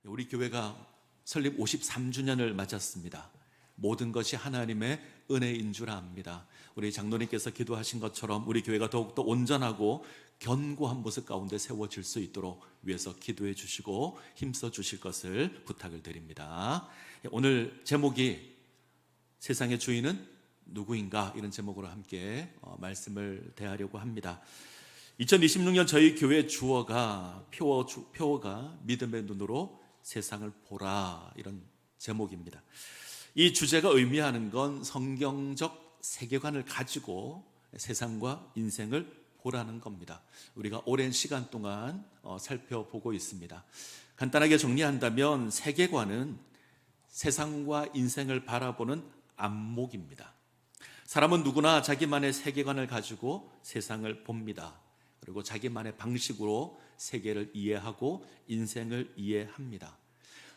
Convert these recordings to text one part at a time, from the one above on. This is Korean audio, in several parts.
우리 교회가 설립 53주년을 맞았습니다. 모든 것이 하나님의 은혜인 줄 압니다. 우리 장로님께서 기도하신 것처럼 우리 교회가 더욱더 온전하고 견고한 모습 가운데 세워질 수 있도록 위해서 기도해 주시고 힘써 주실 것을 부탁을 드립니다. 오늘 제목이 세상의 주인은 누구인가, 이런 제목으로 함께 말씀을 대하려고 합니다. 2026년 저희 교회 주어가 표어가 믿음의 눈으로 세상을 보라, 이런 제목입니다. 이 주제가 의미하는 건 성경적 세계관을 가지고 세상과 인생을 보라는 겁니다. 우리가 오랜 시간 동안 살펴보고 있습니다. 간단하게 정리한다면 세계관은 세상과 인생을 바라보는 안목입니다. 사람은 누구나 자기만의 세계관을 가지고 세상을 봅니다. 그리고 자기만의 방식으로 세계를 이해하고 인생을 이해합니다.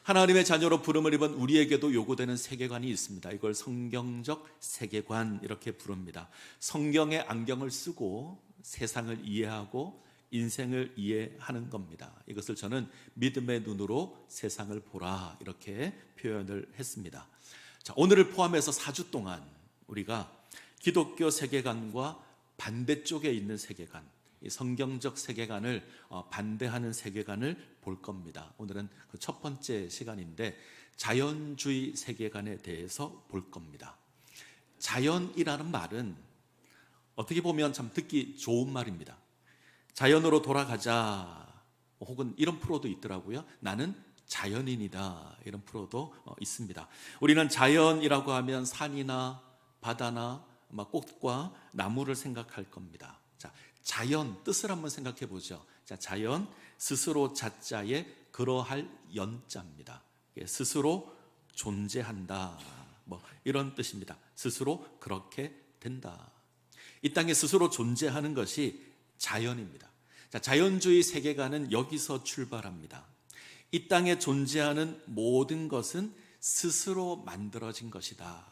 하나님의 자녀로 부름을 입은 우리에게도 요구되는 세계관이 있습니다. 이걸 성경적 세계관 이렇게 부릅니다. 성경의 안경을 쓰고 세상을 이해하고 인생을 이해하는 겁니다. 이것을 저는 믿음의 눈으로 세상을 보라, 이렇게 표현을 했습니다. 자, 오늘을 포함해서 4주 동안 우리가 기독교 세계관과 반대쪽에 있는 세계관, 성경적 세계관을 반대하는 세계관을 볼 겁니다. 오늘은 그 첫 번째 시간인데 자연주의 세계관에 대해서 볼 겁니다. 자연이라는 말은 어떻게 보면 참 듣기 좋은 말입니다. 자연으로 돌아가자, 혹은 이런 프로도 있더라고요. 나는 자연인이다, 이런 프로도 있습니다. 우리는 자연이라고 하면 산이나 바다나 꽃과 나무를 생각할 겁니다. 자, 자연 뜻을 한번 생각해 보죠. 자, 자연 스스로 자자에 그러할 연자입니다. 스스로 존재한다, 이런 뜻입니다. 스스로 그렇게 된다. 이 땅에 스스로 존재하는 것이 자연입니다. 자, 자연주의 세계관은 여기서 출발합니다. 이 땅에 존재하는 모든 것은 스스로 만들어진 것이다.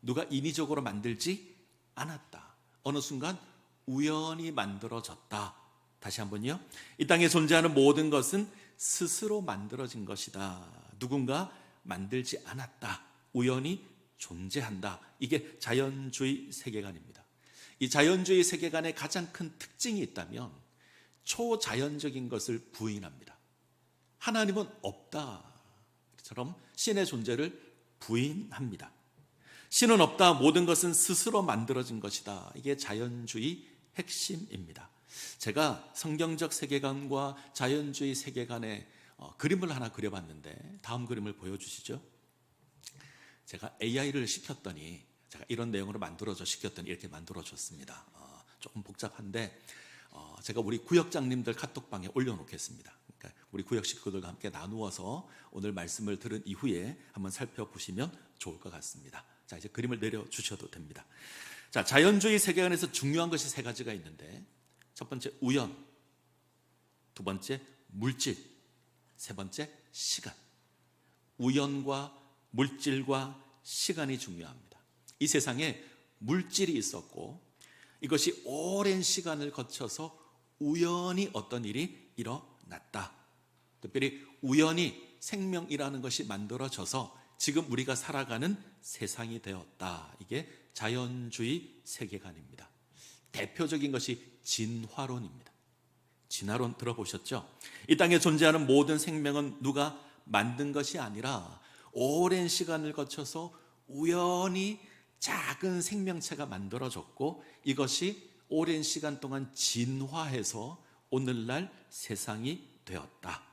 누가 인위적으로 만들지 않았다. 어느 순간 우연히 만들어졌다. 다시 한번요. 이 땅에 존재하는 모든 것은 스스로 만들어진 것이다. 누군가 만들지 않았다. 우연히 존재한다. 이게 자연주의 세계관입니다. 이 자연주의 세계관의 가장 큰 특징이 있다면 초자연적인 것을 부인합니다. 하나님은 없다, 처럼 신의 존재를 부인합니다. 신은 없다, 모든 것은 스스로 만들어진 것이다. 이게 자연주의 핵심입니다. 제가 성경적 세계관과 자연주의 세계관의 그림을 하나 그려봤는데 다음 그림을 보여주시죠. 제가 AI를 시켰더니, 제가 이런 내용으로 만들어줘 시켰더니 이렇게 만들어줬습니다. 조금 복잡한데 제가 우리 구역장님들 카톡방에 올려놓겠습니다. 그러니까 우리 구역 식구들과 함께 나누어서 오늘 말씀을 들은 이후에 한번 살펴보시면 좋을 것 같습니다. 자, 이제 그림을 내려주셔도 됩니다. 자, 자연주의 세계관에서 중요한 것이 세 가지가 있는데, 첫 번째 우연, 두 번째 물질, 세 번째 시간. 우연과 물질과 시간이 중요합니다. 이 세상에 물질이 있었고 이것이 오랜 시간을 거쳐서 우연히 어떤 일이 일어났다. 특별히 우연히 생명이라는 것이 만들어져서 지금 우리가 살아가는 세상이 되었다. 이게 자연주의 세계관입니다. 대표적인 것이 진화론입니다. 진화론 들어보셨죠? 이 땅에 존재하는 모든 생명은 누가 만든 것이 아니라 오랜 시간을 거쳐서 우연히 작은 생명체가 만들어졌고 이것이 오랜 시간 동안 진화해서 오늘날 세상이 되었다.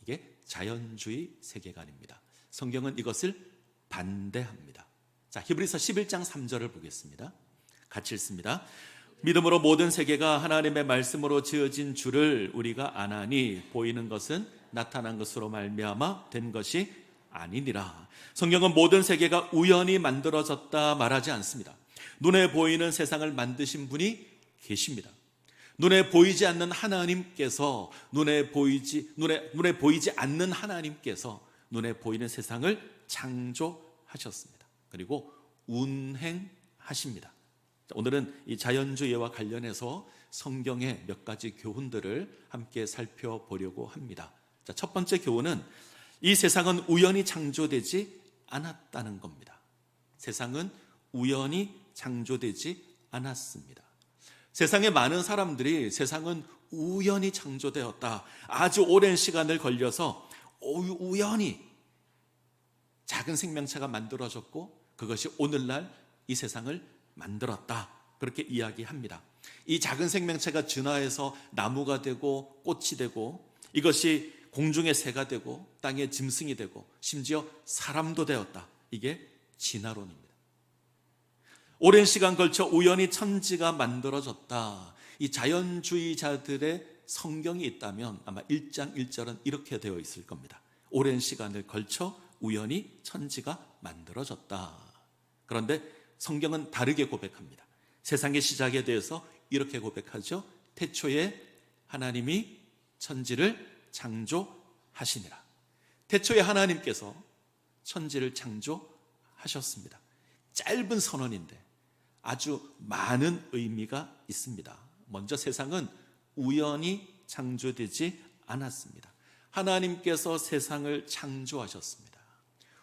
이게 자연주의 세계관입니다. 성경은 이것을 반대합니다. 자, 히브리서 11장 3절을 보겠습니다. 같이 읽습니다. 믿음으로 모든 세계가 하나님의 말씀으로 지어진 줄을 우리가 아나니 보이는 것은 나타난 것으로 말미암아 된 것이 아니니라. 성경은 모든 세계가 우연히 만들어졌다 말하지 않습니다. 눈에 보이는 세상을 만드신 분이 계십니다. 눈에 보이지 않는 하나님께서 눈에 보이지 않는 하나님께서 눈에 보이는 세상을 창조하셨습니다. 그리고 운행하십니다. 오늘은 이 자연주의와 관련해서 성경의 몇 가지 교훈들을 함께 살펴보려고 합니다. 자, 첫 번째 교훈은 이 세상은 우연히 창조되지 않았다는 겁니다. 세상은 우연히 창조되지 않았습니다. 세상의 많은 사람들이 세상은 우연히 창조되었다, 아주 오랜 시간을 걸려서 우연히 작은 생명체가 만들어졌고 그것이 오늘날 이 세상을 만들었다, 그렇게 이야기합니다. 이 작은 생명체가 진화해서 나무가 되고 꽃이 되고 이것이 공중의 새가 되고 땅의 짐승이 되고 심지어 사람도 되었다. 이게 진화론입니다. 오랜 시간 걸쳐 우연히 천지가 만들어졌다. 이 자연주의자들의 성경이 있다면 아마 1장 1절은 이렇게 되어 있을 겁니다. 오랜 시간을 걸쳐 우연히 천지가 만들어졌다. 그런데 성경은 다르게 고백합니다. 세상의 시작에 대해서 이렇게 고백하죠. 태초에 하나님이 천지를 창조하시니라. 태초에 하나님께서 천지를 창조하셨습니다. 짧은 선언인데 아주 많은 의미가 있습니다. 먼저 세상은 우연히 창조되지 않았습니다. 하나님께서 세상을 창조하셨습니다.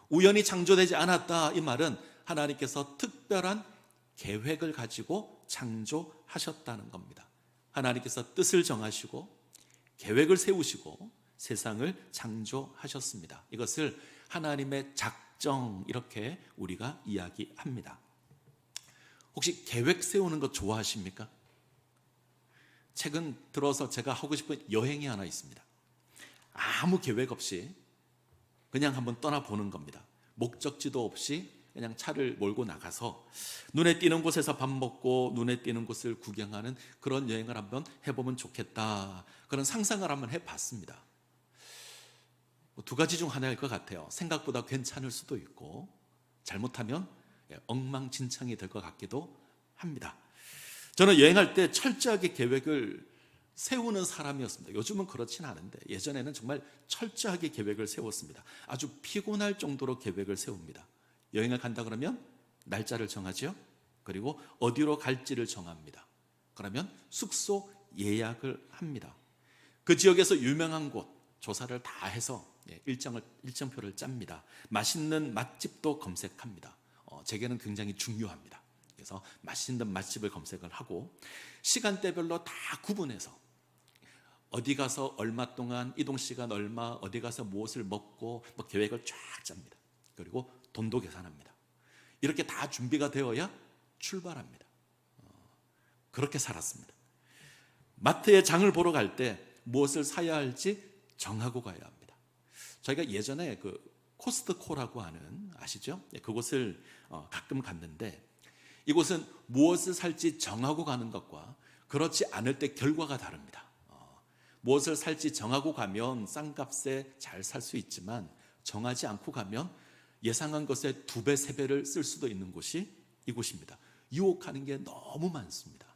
우연히 창조되지 않았다, 이 말은 하나님께서 특별한 계획을 가지고 창조하셨다는 겁니다. 하나님께서 뜻을 정하시고 계획을 세우시고 세상을 창조하셨습니다. 이것을 하나님의 작정, 이렇게 우리가 이야기합니다. 혹시 계획 세우는 거 좋아하십니까? 최근 들어서 제가 하고 싶은 여행이 하나 있습니다. 아무 계획 없이 그냥 한번 떠나보는 겁니다. 목적지도 없이 그냥 차를 몰고 나가서 눈에 띄는 곳에서 밥 먹고 눈에 띄는 곳을 구경하는 그런 여행을 한번 해보면 좋겠다, 그런 상상을 한번 해봤습니다. 두 가지 중 하나일 것 같아요. 생각보다 괜찮을 수도 있고 잘못하면 엉망진창이 될 것 같기도 합니다. 저는 여행할 때 철저하게 계획을 세우는 사람이었습니다. 요즘은 그렇진 않은데 예전에는 정말 철저하게 계획을 세웠습니다. 아주 피곤할 정도로 계획을 세웁니다. 여행을 간다 그러면 날짜를 정하죠. 그리고 어디로 갈지를 정합니다. 그러면 숙소 예약을 합니다. 그 지역에서 유명한 곳 조사를 다 해서 일정표를 짭니다. 맛있는 맛집도 검색합니다. 제게는 굉장히 중요합니다. 그래서 맛있는 맛집을 검색을 하고 시간대별로 다 구분해서 어디 가서 얼마 동안, 이동 시간 얼마, 어디 가서 무엇을 먹고 계획을 쫙 짭니다. 그리고 돈도 계산합니다. 이렇게 다 준비가 되어야 출발합니다. 그렇게 살았습니다. 마트에 장을 보러 갈 때 무엇을 사야 할지 정하고 가야 합니다. 저희가 예전에 코스트코라고 하는, 아시죠? 그곳을 가끔 갔는데 이곳은 무엇을 살지 정하고 가는 것과 그렇지 않을 때 결과가 다릅니다. 무엇을 살지 정하고 가면 싼 값에 잘 살 수 있지만 정하지 않고 가면 예상한 것의 2배, 3배를 쓸 수도 있는 곳이 이곳입니다. 유혹하는 게 너무 많습니다.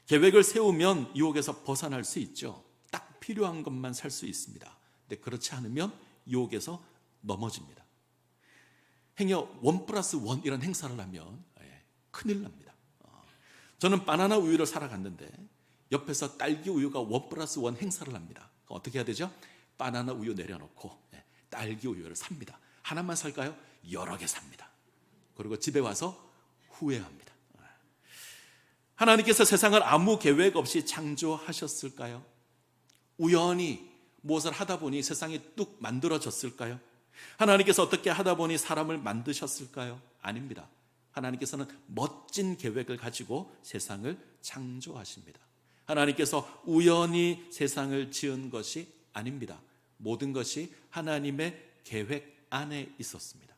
계획을 세우면 유혹에서 벗어날 수 있죠. 딱 필요한 것만 살 수 있습니다. 근데 그렇지 않으면 유혹에서 넘어집니다. 행여 1+1 이런 행사를 하면 큰일 납니다. 저는 바나나 우유를 사러 갔는데 옆에서 딸기 우유가 1+1 행사를 합니다. 어떻게 해야 되죠? 바나나 우유 내려놓고 딸기 우유를 삽니다. 하나만 살까요? 여러 개 삽니다. 그리고 집에 와서 후회합니다. 하나님께서 세상을 아무 계획 없이 창조하셨을까요? 우연히 무엇을 하다 보니 세상이 뚝 만들어졌을까요? 하나님께서 어떻게 하다 보니 사람을 만드셨을까요? 아닙니다. 하나님께서는 멋진 계획을 가지고 세상을 창조하십니다. 하나님께서 우연히 세상을 지은 것이 아닙니다. 모든 것이 하나님의 계획 안에 있었습니다.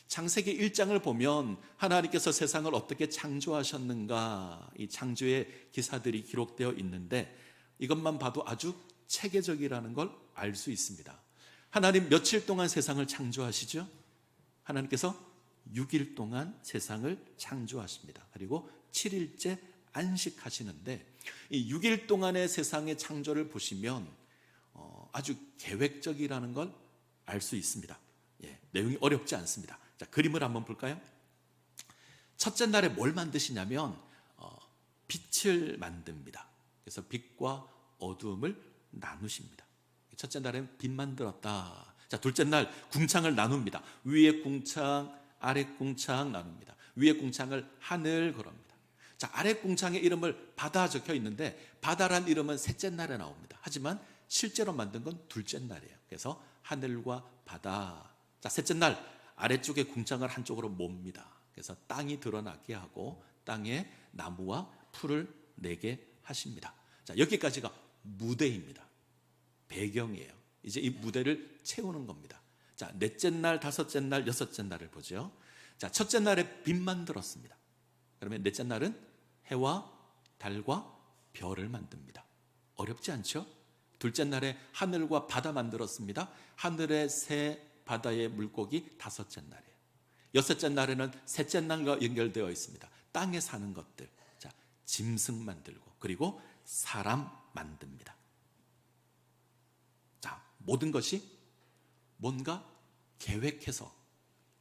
창세기 1장을 보면 하나님께서 세상을 어떻게 창조하셨는가, 이 창조의 기사들이 기록되어 있는데 이것만 봐도 아주 체계적이라는 걸 알 수 있습니다. 하나님 며칠 동안 세상을 창조하시죠? 하나님께서 6일 동안 세상을 창조하십니다. 그리고 7일째 안식하시는데 이 6일 동안의 세상의 창조를 보시면 아주 계획적이라는 걸 알 수 있습니다. 내용이 어렵지 않습니다. 자, 그림을 한번 볼까요? 첫째 날에 뭘 만드시냐면 빛을 만듭니다. 그래서 빛과 어두움을 나누십니다. 첫째 날엔 빛 만들었다. 자, 둘째 날 궁창을 나눕니다. 위에 궁창, 아래 궁창 나눕니다. 위에 궁창을 하늘 그럽니다. 자, 아래 궁창의 이름을 바다 적혀 있는데 바다란 이름은 셋째 날에 나옵니다. 하지만 실제로 만든 건 둘째 날이에요. 그래서 하늘과 바다. 자, 셋째 날 아래쪽에 궁창을 한쪽으로 몹니다. 그래서 땅이 드러나게 하고 땅에 나무와 풀을 내게 하십니다. 자, 여기까지가 무대입니다. 배경이에요. 이제 이 무대를 채우는 겁니다. 자, 넷째 날, 다섯째 날, 여섯째 날을 보죠. 자, 첫째 날에 빛만 들었습니다. 그러면 넷째 날은 해와 달과 별을 만듭니다. 어렵지 않죠? 둘째 날에 하늘과 바다 만들었습니다. 하늘의 새, 바다의 물고기 다섯째 날이에요. 여섯째 날에는 셋째 날과 연결되어 있습니다. 땅에 사는 것들, 자, 짐승 만들고 그리고 사람 만듭니다. 자, 모든 것이 뭔가 계획해서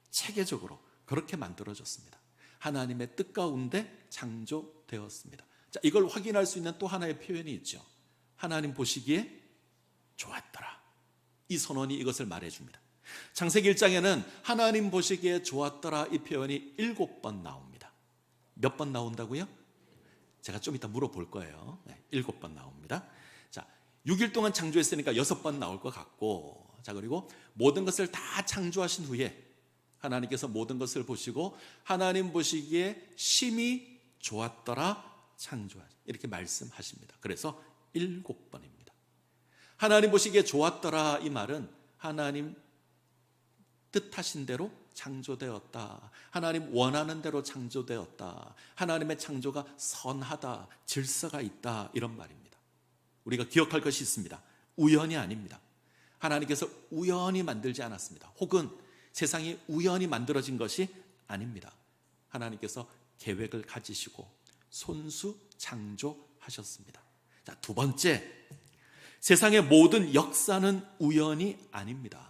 체계적으로 그렇게 만들어졌습니다. 하나님의 뜻 가운데 창조되었습니다. 자, 이걸 확인할 수 있는 또 하나의 표현이 있죠. 하나님 보시기에 좋았더라. 이 선언이 이것을 말해줍니다. 창세기 1장에는 하나님 보시기에 좋았더라 이 표현이 7번 나옵니다. 몇 번 나온다고요? 제가 좀 이따 물어볼 거예요. 7번 나옵니다. 자, 6일 동안 창조했으니까 6번 나올 것 같고, 자, 그리고 모든 것을 다 창조하신 후에 하나님께서 모든 것을 보시고 하나님 보시기에 심히 좋았더라 창조하시 이렇게 말씀하십니다. 그래서 7번입니다. 하나님 보시기에 좋았더라 이 말은 하나님 뜻하신 대로 창조되었다. 하나님 원하는 대로 창조되었다. 하나님의 창조가 선하다. 질서가 있다. 이런 말입니다. 우리가 기억할 것이 있습니다. 우연이 아닙니다. 하나님께서 우연히 만들지 않았습니다. 혹은 세상이 우연히 만들어진 것이 아닙니다. 하나님께서 계획을 가지시고 손수 창조하셨습니다. 자, 두 번째, 세상의 모든 역사는 우연이 아닙니다.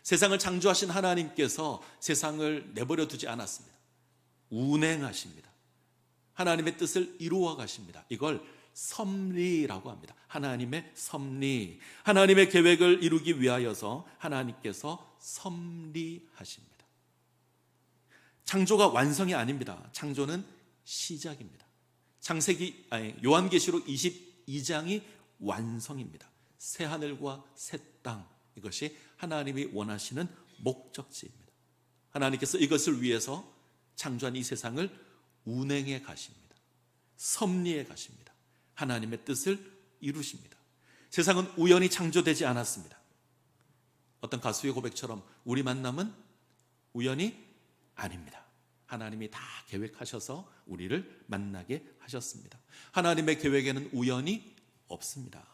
세상을 창조하신 하나님께서 세상을 내버려 두지 않았습니다. 운행하십니다. 하나님의 뜻을 이루어 가십니다. 이걸 섭리라고 합니다. 하나님의 섭리, 하나님의 계획을 이루기 위하여서 하나님께서 섭리하십니다. 창조가 완성이 아닙니다. 창조는 시작입니다. 요한계시록 22장이 완성입니다. 새 하늘과 새 땅, 이것이 하나님이 원하시는 목적지입니다. 하나님께서 이것을 위해서 창조한 이 세상을 운행해 가십니다. 섭리해 가십니다. 하나님의 뜻을 이루십니다. 세상은 우연히 창조되지 않았습니다. 어떤 가수의 고백처럼 우리 만남은 우연이 아닙니다. 하나님이 다 계획하셔서 우리를 만나게 하셨습니다. 하나님의 계획에는 우연이 없습니다.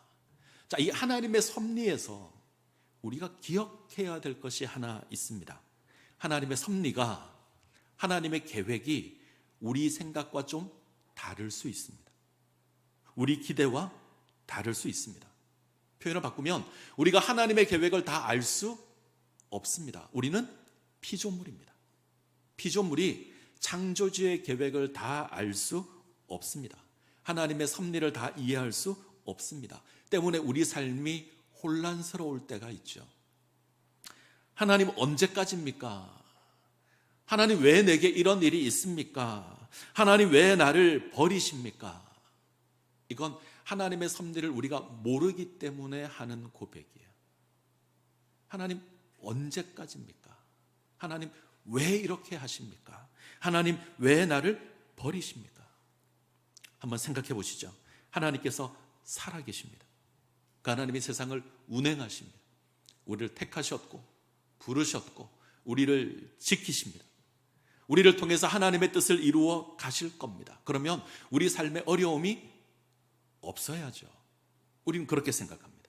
자, 이 하나님의 섭리에서 우리가 기억해야 될 것이 하나 있습니다. 하나님의 섭리가, 하나님의 계획이 우리 생각과 좀 다를 수 있습니다. 우리 기대와 다를 수 있습니다. 표현을 바꾸면 우리가 하나님의 계획을 다 알 수 없습니다. 우리는 피조물입니다. 피조물이 창조주의 계획을 다 알 수 없습니다. 하나님의 섭리를 다 이해할 수 없습니다. 때문에 우리 삶이 혼란스러울 때가 있죠. 하나님 언제까지입니까? 하나님 왜 내게 이런 일이 있습니까? 하나님 왜 나를 버리십니까? 이건 하나님의 섭리를 우리가 모르기 때문에 하는 고백이에요. 하나님 언제까지입니까? 하나님 왜 이렇게 하십니까? 하나님 왜 나를 버리십니까? 한번 생각해 보시죠. 하나님께서 살아계십니다. 그 하나님이 세상을 운행하십니다. 우리를 택하셨고 부르셨고 우리를 지키십니다. 우리를 통해서 하나님의 뜻을 이루어 가실 겁니다. 그러면 우리 삶에 어려움이 없어야죠. 우리는 그렇게 생각합니다.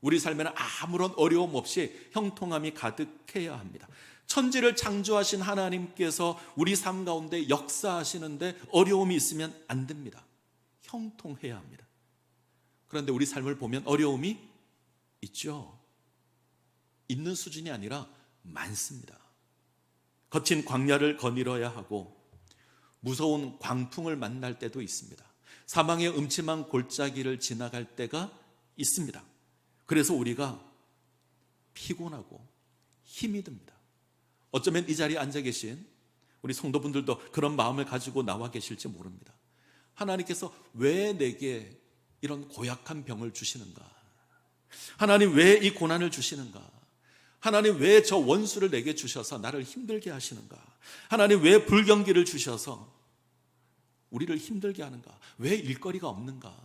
우리 삶에는 아무런 어려움 없이 형통함이 가득해야 합니다. 천지를 창조하신 하나님께서 우리 삶 가운데 역사하시는데 어려움이 있으면 안 됩니다. 형통해야 합니다. 그런데 우리 삶을 보면 어려움이 있죠. 있는 수준이 아니라 많습니다. 거친 광야를 거닐어야 하고 무서운 광풍을 만날 때도 있습니다. 사망의 음침한 골짜기를 지나갈 때가 있습니다. 그래서 우리가 피곤하고 힘이 듭니다. 어쩌면 이 자리에 앉아 계신 우리 성도분들도 그런 마음을 가지고 나와 계실지 모릅니다. 하나님께서 왜 내게 이런 고약한 병을 주시는가? 하나님 왜 이 고난을 주시는가? 하나님 왜 저 원수를 내게 주셔서 나를 힘들게 하시는가? 하나님 왜 불경기를 주셔서 우리를 힘들게 하는가? 왜 일거리가 없는가?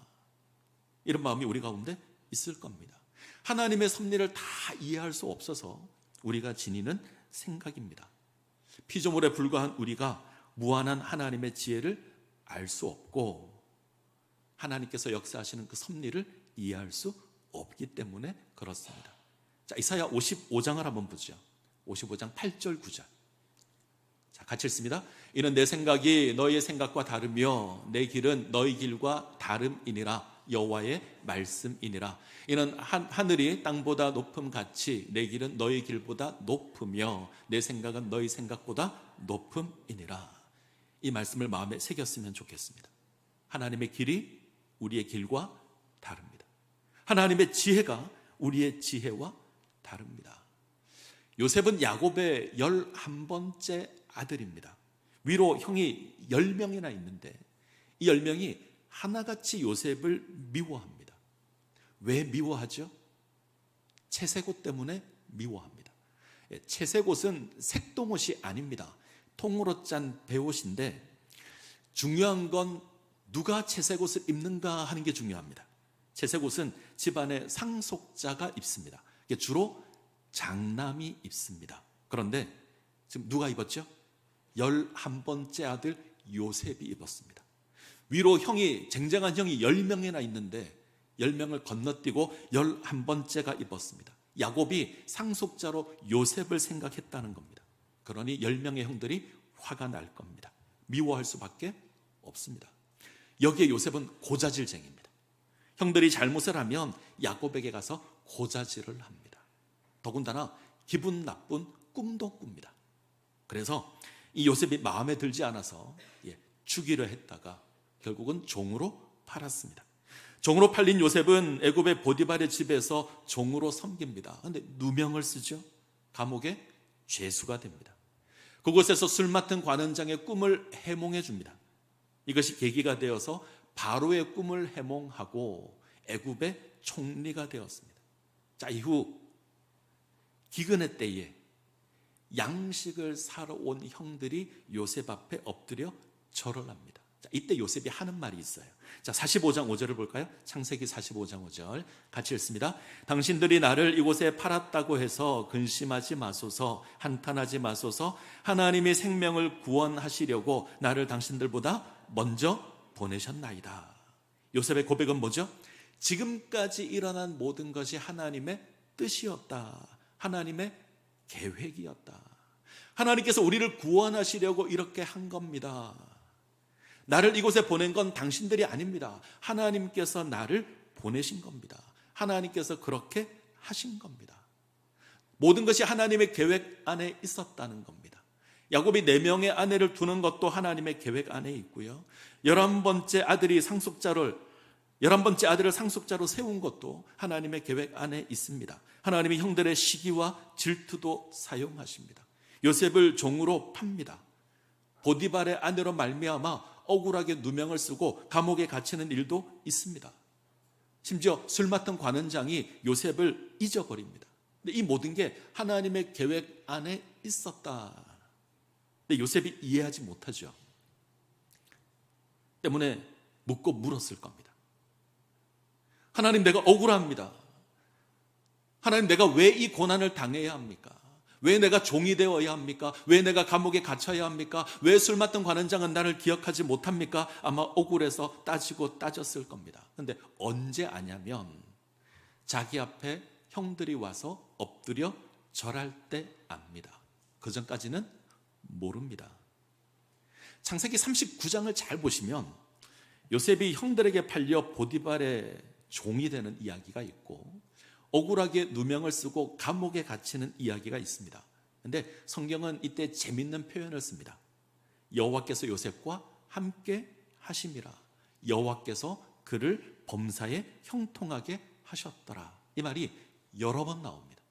이런 마음이 우리 가운데 있을 겁니다. 하나님의 섭리를 다 이해할 수 없어서 우리가 지니는 생각입니다. 피조물에 불과한 우리가 무한한 하나님의 지혜를 알 수 없고 하나님께서 역사하시는 그 섭리를 이해할 수 없기 때문에 그렇습니다. 자, 이사야 55장을 한번 보죠. 55장 8절 9절. 자, 같이 읽습니다. 이는 내 생각이 너희의 생각과 다르며 내 길은 너희 길과 다름이니라. 여호와의 말씀이니라. 이는 하늘이 땅보다 높음 같이 내 길은 너희 길보다 높으며 내 생각은 너희 생각보다 높음이니라. 이 말씀을 마음에 새겼으면 좋겠습니다. 하나님의 길이 우리의 길과 다릅니다. 하나님의 지혜가 우리의 지혜와 다릅니다. 요셉은 야곱의 11번째 아들입니다. 위로 형이 10명이나 있는데 이 10명이 하나같이 요셉을 미워합니다. 왜 미워하죠? 채색옷 때문에 미워합니다. 채색옷은 색동옷이 아닙니다. 통으로 짠 베옷인데 중요한 건 누가 채색옷을 입는가 하는 게 중요합니다. 채색옷은 집안의 상속자가 입습니다. 주로 장남이 입습니다. 그런데 지금 누가 입었죠? 11번째 아들 요셉이 입었습니다. 위로 형이 쟁쟁한 형이 10명이나 있는데 10명을 건너뛰고 11번째가 입었습니다. 야곱이 상속자로 요셉을 생각했다는 겁니다. 그러니 10명의 형들이 화가 날 겁니다. 미워할 수밖에 없습니다. 여기에 요셉은 고자질쟁입니다. 형들이 잘못을 하면 야곱에게 가서 고자질을 합니다. 더군다나 기분 나쁜 꿈도 꿉니다. 그래서 이 요셉이 마음에 들지 않아서 죽이려 했다가 결국은 종으로 팔았습니다. 종으로 팔린 요셉은 애굽의 보디발의 집에서 종으로 섬깁니다. 그런데 누명을 쓰죠. 감옥에 죄수가 됩니다. 그곳에서 술 맡은 관원장의 꿈을 해몽해 줍니다. 이것이 계기가 되어서 바로의 꿈을 해몽하고 애굽의 총리가 되었습니다. 자, 이후 기근의 때에 양식을 사러 온 형들이 요셉 앞에 엎드려 절을 합니다. 자, 이때 요셉이 하는 말이 있어요. 자, 45장 5절을 볼까요? 창세기 45장 5절 같이 읽습니다. 당신들이 나를 이곳에 팔았다고 해서 근심하지 마소서, 한탄하지 마소서. 하나님이 생명을 구원하시려고 나를 당신들보다 먼저 보내셨나이다. 요셉의 고백은 뭐죠? 지금까지 일어난 모든 것이 하나님의 뜻이었다. 하나님의 계획이었다. 하나님께서 우리를 구원하시려고 이렇게 한 겁니다. 나를 이곳에 보낸 건 당신들이 아닙니다. 하나님께서 나를 보내신 겁니다. 하나님께서 그렇게 하신 겁니다. 모든 것이 하나님의 계획 안에 있었다는 겁니다. 야곱이 4명의 아내를 두는 것도 하나님의 계획 안에 있고요. 11번째 아들을 상속자로 세운 것도 하나님의 계획 안에 있습니다. 하나님이 형들의 시기와 질투도 사용하십니다. 요셉을 종으로 팝니다. 보디발의 아내로 말미암아 억울하게 누명을 쓰고 감옥에 갇히는 일도 있습니다. 심지어 술 맡은 관원장이 요셉을 잊어버립니다. 근데 이 모든 게 하나님의 계획 안에 있었다. 근데 요셉이 이해하지 못하죠. 때문에 묻고 물었을 겁니다. 하나님, 내가 억울합니다. 하나님, 내가 왜 이 고난을 당해야 합니까? 왜 내가 종이 되어야 합니까? 왜 내가 감옥에 갇혀야 합니까? 왜 술 맡은 관원장은 나를 기억하지 못합니까? 아마 억울해서 따졌을 겁니다. 그런데 언제 아냐면 자기 앞에 형들이 와서 엎드려 절할 때 압니다. 그 전까지는 모릅니다. 창세기 39장을 잘 보시면 요셉이 형들에게 팔려 보디발의 종이 되는 이야기가 있고 억울하게 누명을 쓰고 감옥에 갇히는 이야기가 있습니다. 그런데 성경은 이때 재밌는 표현을 씁니다. 여호와께서 요셉과 함께 하심이라. 여호와께서 그를 범사에 형통하게 하셨더라. 이 말이 여러 번 나옵니다.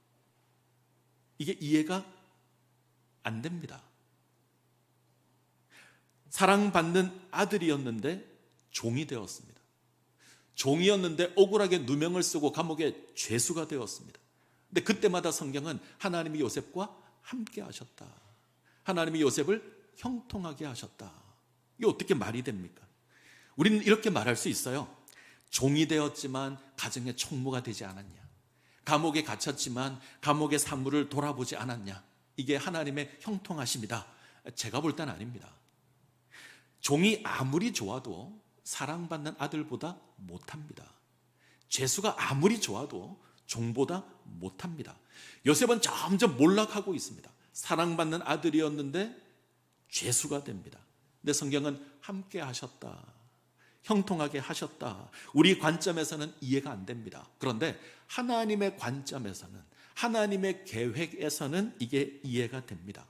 이게 이해가 안 됩니다. 사랑받는 아들이었는데 종이 되었습니다. 종이었는데 억울하게 누명을 쓰고 감옥에 죄수가 되었습니다. 근데 그때마다 성경은 하나님이 요셉과 함께 하셨다. 하나님이 요셉을 형통하게 하셨다. 이게 어떻게 말이 됩니까? 우리는 이렇게 말할 수 있어요. 종이 되었지만 가정의 총무가 되지 않았냐? 감옥에 갇혔지만 감옥의 사물을 돌아보지 않았냐? 이게 하나님의 형통하심이다. 제가 볼 때는 아닙니다. 종이 아무리 좋아도 사랑받는 아들보다 못합니다. 죄수가 아무리 좋아도 종보다 못합니다. 요셉은 점점 몰락하고 있습니다. 사랑받는 아들이었는데 죄수가 됩니다. 근데 성경은 함께 하셨다, 형통하게 하셨다. 우리 관점에서는 이해가 안 됩니다. 그런데 하나님의 관점에서는, 하나님의 계획에서는 이게 이해가 됩니다.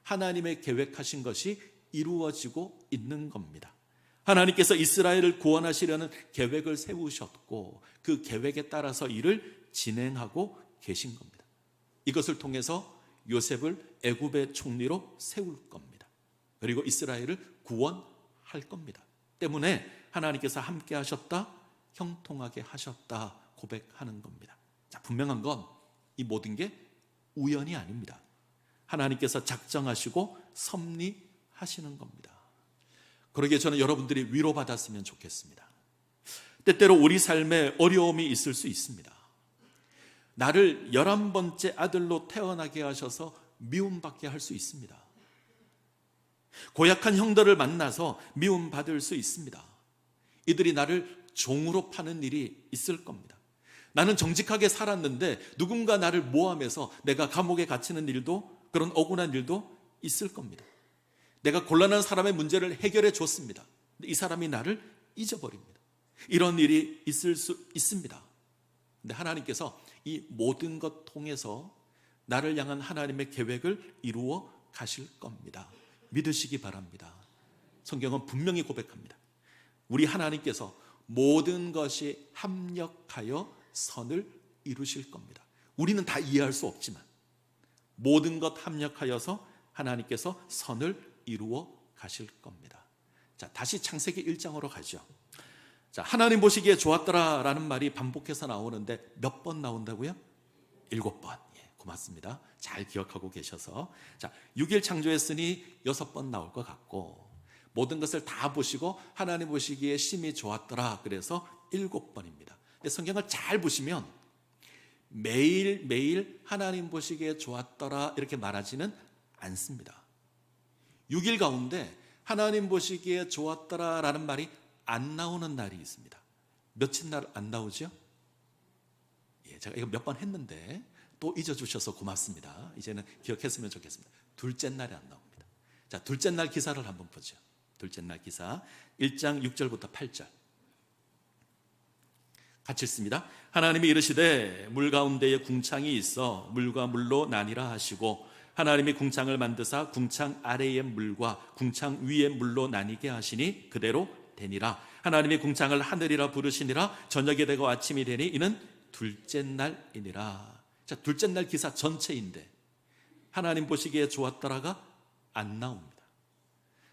하나님의 계획하신 것이 이루어지고 있는 겁니다. 하나님께서 이스라엘을 구원하시려는 계획을 세우셨고 그 계획에 따라서 일을 진행하고 계신 겁니다. 이것을 통해서 요셉을 애굽의 총리로 세울 겁니다. 그리고 이스라엘을 구원할 겁니다. 때문에 하나님께서 함께 하셨다, 형통하게 하셨다 고백하는 겁니다. 자, 분명한 건 이 모든 게 우연이 아닙니다. 하나님께서 작정하시고 섭리하시는 겁니다. 그러기에 저는 여러분들이 위로받았으면 좋겠습니다. 때때로 우리 삶에 어려움이 있을 수 있습니다. 나를 11번째 아들로 태어나게 하셔서 미움받게 할 수 있습니다. 고약한 형들을 만나서 미움받을 수 있습니다. 이들이 나를 종으로 파는 일이 있을 겁니다. 나는 정직하게 살았는데 누군가 나를 모함해서 내가 감옥에 갇히는 일도, 그런 억울한 일도 있을 겁니다. 내가 곤란한 사람의 문제를 해결해 줬습니다. 이 사람이 나를 잊어버립니다. 이런 일이 있을 수 있습니다. 근데 하나님께서 이 모든 것 통해서 나를 향한 하나님의 계획을 이루어 가실 겁니다. 믿으시기 바랍니다. 성경은 분명히 고백합니다. 우리 하나님께서 모든 것이 합력하여 선을 이루실 겁니다. 우리는 다 이해할 수 없지만 모든 것 합력하여서 하나님께서 선을 이루어 가실 겁니다. 자, 다시 창세기 1장으로 가죠. 자, 하나님 보시기에 좋았더라 라는 말이 반복해서 나오는데 몇 번 나온다고요? 7번. 예, 고맙습니다. 잘 기억하고 계셔서. 자, 6일 창조했으니 6번 나올 것 같고, 모든 것을 다 보시고 하나님 보시기에 심히 좋았더라 그래서 7번입니다. 근데 성경을 잘 보시면 매일매일 하나님 보시기에 좋았더라 이렇게 말하지는 않습니다. 6일 가운데 하나님 보시기에 좋았더라 라는 말이 안 나오는 날이 있습니다. 며칠 날 안 나오죠? 예, 제가 이거 몇 번 했는데 또 잊어주셔서 고맙습니다. 이제는 기억했으면 좋겠습니다. 둘째 날에 안 나옵니다. 자, 둘째 날 기사를 한번 보죠. 둘째 날 기사 1장 6절부터 8절 같이 읽습니다. 하나님이 이르시되 물 가운데에 궁창이 있어 물과 물로 나뉘라 하시고 하나님이 궁창을 만드사 궁창 아래의 물과 궁창 위의 물로 나뉘게 하시니 그대로 되니라. 하나님이 궁창을 하늘이라 부르시니라. 저녁이 되고 아침이 되니 이는 둘째 날이니라. 자, 둘째 날 기사 전체인데 하나님 보시기에 좋았더라가 안 나옵니다.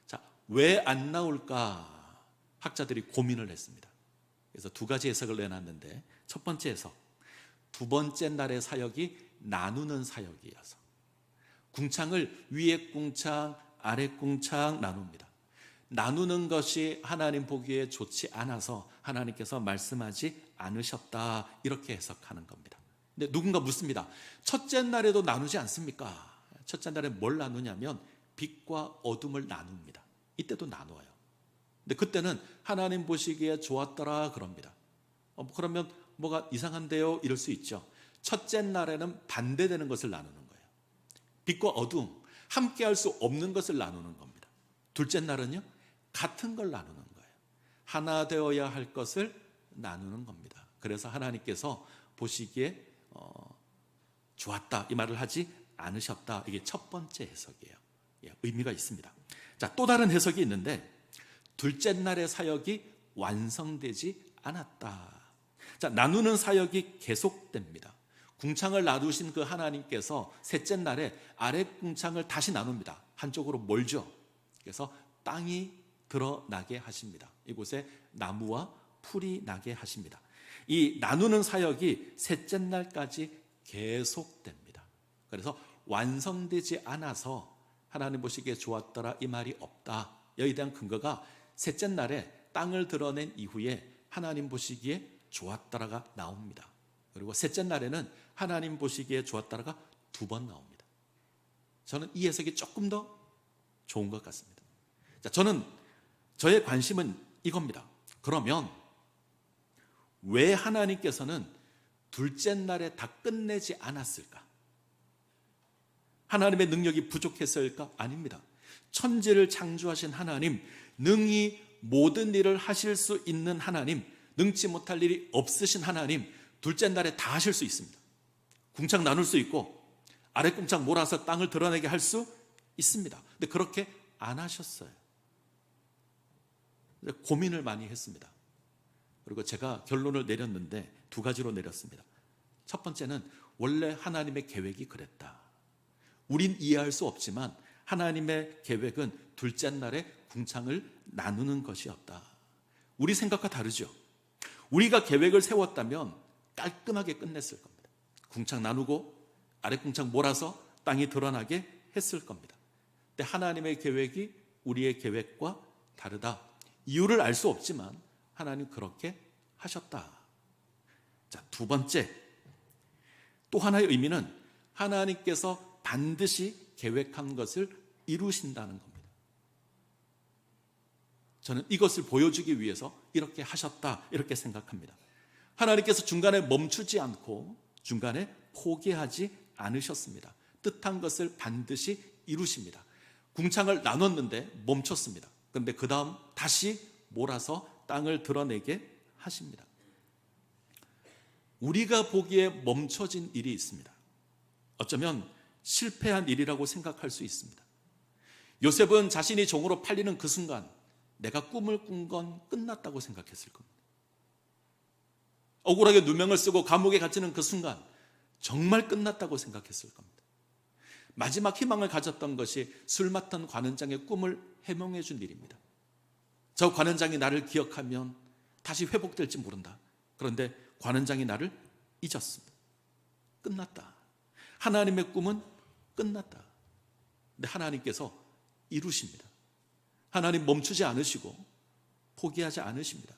자, 왜 안 나올까 학자들이 고민을 했습니다. 그래서 두 가지 해석을 내놨는데, 첫 번째 해석, 두 번째 날의 사역이 나누는 사역이어서 궁창을 위에 궁창 아래 궁창 나눕니다. 나누는 것이 하나님 보기에 좋지 않아서 하나님께서 말씀하지 않으셨다 이렇게 해석하는 겁니다. 근데 누군가 묻습니다. 첫째 날에도 나누지 않습니까? 첫째 날에 뭘 나누냐면 빛과 어둠을 나눕니다. 이때도 나누어요. 근데 그때는 하나님 보시기에 좋았더라 그럽니다. 그러면 뭐가 이상한데요? 이럴 수 있죠. 첫째 날에는 반대되는 것을 나누는 거예요. 빛과 어둠, 함께 할 수 없는 것을 나누는 겁니다. 둘째 날은요, 같은 걸 나누는 거예요. 하나 되어야 할 것을 나누는 겁니다. 그래서 하나님께서 보시기에 좋았다 이 말을 하지 않으셨다. 이게 첫 번째 해석이에요. 예, 의미가 있습니다. 자, 또 다른 해석이 있는데 둘째 날의 사역이 완성되지 않았다. 자, 나누는 사역이 계속됩니다. 궁창을 나누신 그 하나님께서 셋째 날에 아래 궁창을 다시 나눕니다. 한쪽으로 몰죠. 그래서 땅이 드러나게 하십니다. 이곳에 나무와 풀이 나게 하십니다. 이 나누는 사역이 셋째 날까지 계속됩니다. 그래서 완성되지 않아서 하나님 보시기에 좋았더라 이 말이 없다. 여기에 대한 근거가 셋째 날에 땅을 드러낸 이후에 하나님 보시기에 좋았더라가 나옵니다. 그리고 셋째 날에는 하나님 보시기에 좋았더라가 2번 나옵니다. 저는 이 해석이 조금 더 좋은 것 같습니다. 자, 저의 관심은 이겁니다. 그러면 왜 하나님께서는 둘째 날에 다 끝내지 않았을까? 하나님의 능력이 부족했을까? 아닙니다. 천지를 창조하신 하나님, 능히 모든 일을 하실 수 있는 하나님, 능치 못할 일이 없으신 하나님, 둘째 날에 다 하실 수 있습니다. 궁창 나눌 수 있고 아래 궁창 몰아서 땅을 드러내게 할 수 있습니다. 근데 그렇게 안 하셨어요. 고민을 많이 했습니다. 그리고 제가 결론을 내렸는데 2가지로 내렸습니다. 첫 번째는 원래 하나님의 계획이 그랬다. 우린 이해할 수 없지만 하나님의 계획은 둘째 날에 궁창을 나누는 것이었다. 우리 생각과 다르죠. 우리가 계획을 세웠다면 깔끔하게 끝냈을 겁니다. 궁창 나누고 아래 궁창 몰아서 땅이 드러나게 했을 겁니다. 근데 하나님의 계획이 우리의 계획과 다르다. 이유를 알 수 없지만 하나님 그렇게 하셨다. 자, 2번째, 또 하나의 의미는 하나님께서 반드시 계획한 것을 이루신다는 겁니다. 저는 이것을 보여주기 위해서 이렇게 하셨다, 이렇게 생각합니다. 하나님께서 중간에 멈추지 않고 중간에 포기하지 않으셨습니다. 뜻한 것을 반드시 이루십니다. 궁창을 나눴는데 멈췄습니다. 그런데 그 다음 다시 몰아서 땅을 드러내게 하십니다. 우리가 보기에 멈춰진 일이 있습니다. 어쩌면 실패한 일이라고 생각할 수 있습니다. 요셉은 자신이 종으로 팔리는 그 순간 내가 꿈을 꾼 건 끝났다고 생각했을 겁니다. 억울하게 누명을 쓰고 감옥에 갇히는 그 순간 정말 끝났다고 생각했을 겁니다. 마지막 희망을 가졌던 것이 술 맡은 관원장의 꿈을 해몽해 준 일입니다. 저 관원장이 나를 기억하면 다시 회복될지 모른다. 그런데 관원장이 나를 잊었습니다. 끝났다. 하나님의 꿈은 끝났다. 근데 하나님께서 이루십니다. 하나님 멈추지 않으시고 포기하지 않으십니다.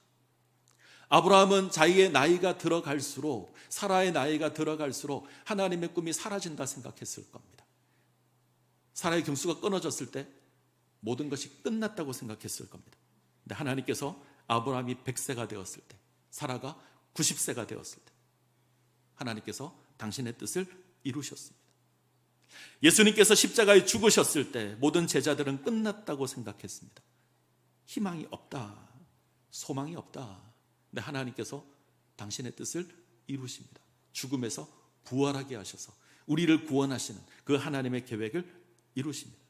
아브라함은 자기의 나이가 들어갈수록, 사라의 나이가 들어갈수록 하나님의 꿈이 사라진다 생각했을 겁니다. 사라의 경수가 끊어졌을 때 모든 것이 끝났다고 생각했을 겁니다. 근데 하나님께서 아브라함이 100세가 되었을 때, 사라가 90세가 되었을 때 하나님께서 당신의 뜻을 이루셨습니다. 예수님께서 십자가에 죽으셨을 때 모든 제자들은 끝났다고 생각했습니다. 희망이 없다, 소망이 없다. 근데 하나님께서 당신의 뜻을 이루십니다. 죽음에서 부활하게 하셔서 우리를 구원하시는 그 하나님의 계획을 이루십니다.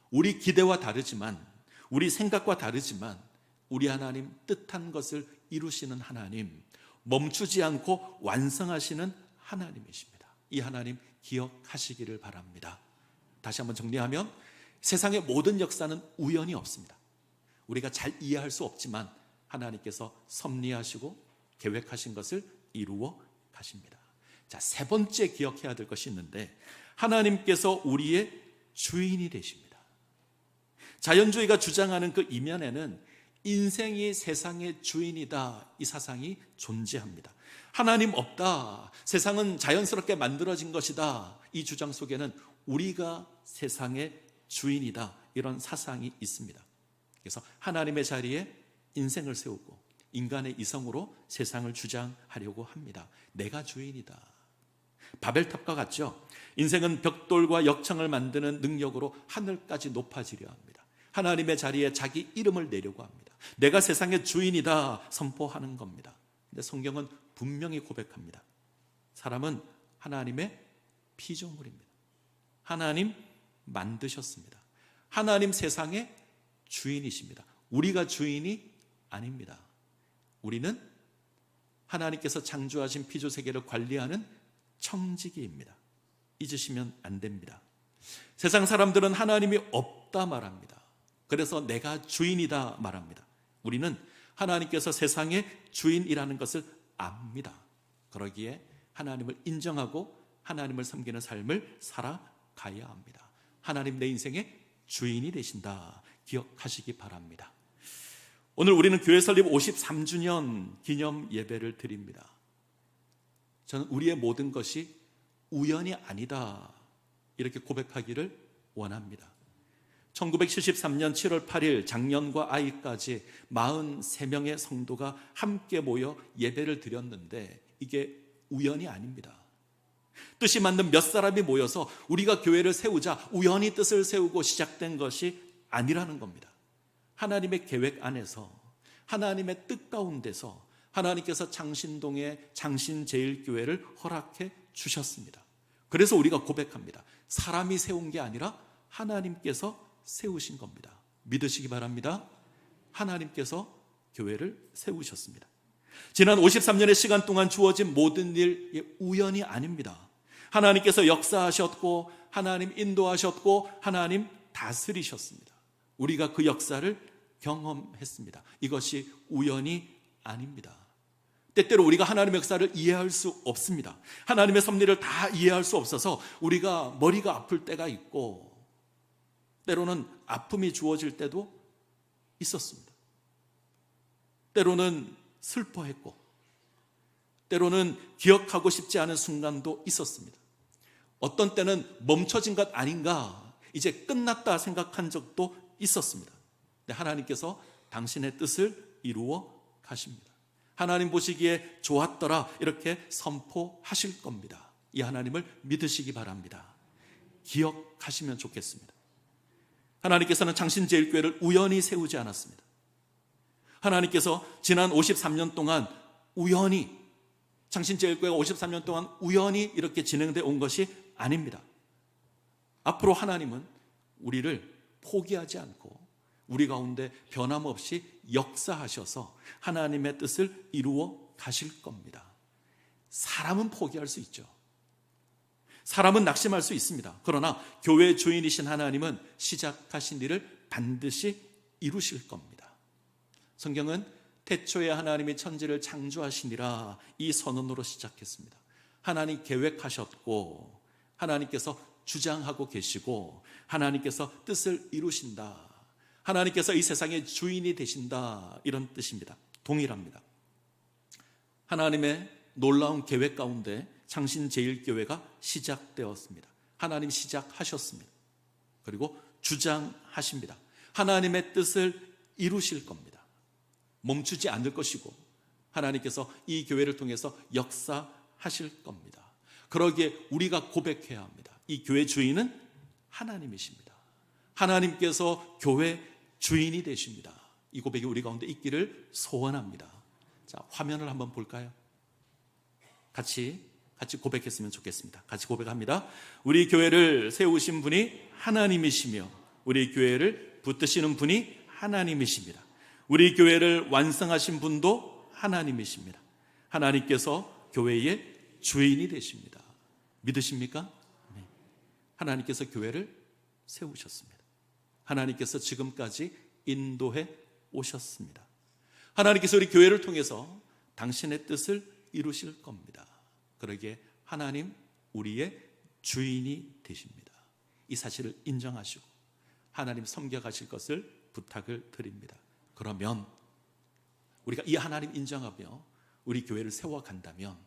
우리 기대와 다르지만, 우리 생각과 다르지만 우리 하나님 뜻한 것을 이루시는 하나님, 멈추지 않고 완성하시는 하나님이십니다. 이 하나님 기억하시기를 바랍니다. 다시 한번 정리하면 세상의 모든 역사는 우연이 없습니다. 우리가 잘 이해할 수 없지만 하나님께서 섭리하시고 계획하신 것을 이루어 가십니다. 자, 3번째 기억해야 될 것이 있는데, 하나님께서 우리의 주인이 되십니다. 자연주의가 주장하는 그 이면에는 인생이 세상의 주인이다, 이 사상이 존재합니다. 하나님 없다, 세상은 자연스럽게 만들어진 것이다, 이 주장 속에는 우리가 세상의 주인이다, 이런 사상이 있습니다. 그래서 하나님의 자리에 인생을 세우고 인간의 이성으로 세상을 주장하려고 합니다. 내가 주인이다. 바벨탑과 같죠? 인생은 벽돌과 역청을 만드는 능력으로 하늘까지 높아지려 합니다. 하나님의 자리에 자기 이름을 내려고 합니다. 내가 세상의 주인이다 선포하는 겁니다. 근데 성경은 분명히 고백합니다. 사람은 하나님의 피조물입니다. 하나님 만드셨습니다. 하나님 세상의 주인이십니다. 우리가 주인이 아닙니다. 우리는 하나님께서 창조하신 피조세계를 관리하는 청지기입니다. 잊으시면 안 됩니다. 세상 사람들은 하나님이 없다 말합니다. 그래서 내가 주인이다 말합니다. 우리는 하나님께서 세상의 주인이라는 것을 압니다. 그러기에 하나님을 인정하고 하나님을 섬기는 삶을 살아가야 합니다. 하나님 내 인생의 주인이 되신다 기억하시기 바랍니다. 오늘 우리는 교회 설립 53주년 기념 예배를 드립니다. 저는 우리의 모든 것이 우연이 아니다 이렇게 고백하기를 원합니다. 1973년 7월 8일 장년과 아이까지 43명의 성도가 함께 모여 예배를 드렸는데 이게 우연이 아닙니다. 뜻이 맞는 몇 사람이 모여서 우리가 교회를 세우자 우연히 뜻을 세우고 시작된 것이 아니라는 겁니다. 하나님의 계획 안에서 하나님의 뜻 가운데서 하나님께서 장신동의 장신제일교회를 허락해 주셨습니다. 그래서 우리가 고백합니다. 사람이 세운 게 아니라 하나님께서 세우신 겁니다. 믿으시기 바랍니다. 하나님께서 교회를 세우셨습니다. 지난 53년의 시간 동안 주어진 모든 일 우연이 아닙니다. 하나님께서 역사하셨고 하나님 인도하셨고 하나님 다스리셨습니다. 우리가 그 역사를 경험했습니다. 이것이 우연이 아닙니다. 때때로 우리가 하나님의 역사를 이해할 수 없습니다. 하나님의 섭리를 다 이해할 수 없어서 우리가 머리가 아플 때가 있고 때로는 아픔이 주어질 때도 있었습니다. 때로는 슬퍼했고 때로는 기억하고 싶지 않은 순간도 있었습니다. 어떤 때는 멈춰진 것 아닌가, 이제 끝났다 생각한 적도 있었습니다. 근데 하나님께서 당신의 뜻을 이루어 가십니다. 하나님 보시기에 좋았더라 이렇게 선포하실 겁니다. 이 하나님을 믿으시기 바랍니다. 기억하시면 좋겠습니다. 하나님께서는 장신제일교회를 우연히 세우지 않았습니다. 하나님께서 지난 53년 동안 우연히, 장신제일교회가 53년 동안 우연히 이렇게 진행되어 온 것이 아닙니다. 앞으로 하나님은 우리를 포기하지 않고 우리 가운데 변함없이 역사하셔서 하나님의 뜻을 이루어 가실 겁니다. 사람은 포기할 수 있죠. 사람은 낙심할 수 있습니다. 그러나 교회 주인이신 하나님은 시작하신 일을 반드시 이루실 겁니다. 성경은 태초에 하나님이 천지를 창조하시니라 이 선언으로 시작했습니다. 하나님 계획하셨고 하나님께서 주장하고 계시고 하나님께서 뜻을 이루신다. 하나님께서 이 세상의 주인이 되신다. 이런 뜻입니다. 동일합니다. 하나님의 놀라운 계획 가운데 장신제일교회가 시작되었습니다. 하나님 시작하셨습니다. 그리고 주장하십니다. 하나님의 뜻을 이루실 겁니다. 멈추지 않을 것이고 하나님께서 이 교회를 통해서 역사하실 겁니다. 그러기에 우리가 고백해야 합니다. 이 교회 주인은 하나님이십니다. 하나님께서 교회 주인이 되십니다. 이 고백이 우리 가운데 있기를 소원합니다. 자, 화면을 한번 볼까요? 같이 고백했으면 좋겠습니다. 같이 고백합니다. 우리 교회를 세우신 분이 하나님이시며 우리 교회를 붙드시는 분이 하나님이십니다. 우리 교회를 완성하신 분도 하나님이십니다. 하나님께서 교회의 주인이 되십니다. 믿으십니까? 네. 하나님께서 교회를 세우셨습니다. 하나님께서 지금까지 인도해 오셨습니다. 하나님께서 우리 교회를 통해서 당신의 뜻을 이루실 겁니다. 그러기에 하나님 우리의 주인이 되십니다. 이 사실을 인정하시고 하나님 섬겨가실 것을 부탁을 드립니다. 그러면 우리가 이 하나님 인정하며 우리 교회를 세워간다면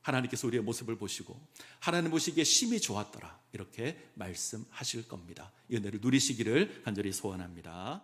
하나님께서 우리의 모습을 보시고 하나님 보시기에 심히 좋았더라 이렇게 말씀하실 겁니다. 이 은혜를 누리시기를 간절히 소원합니다.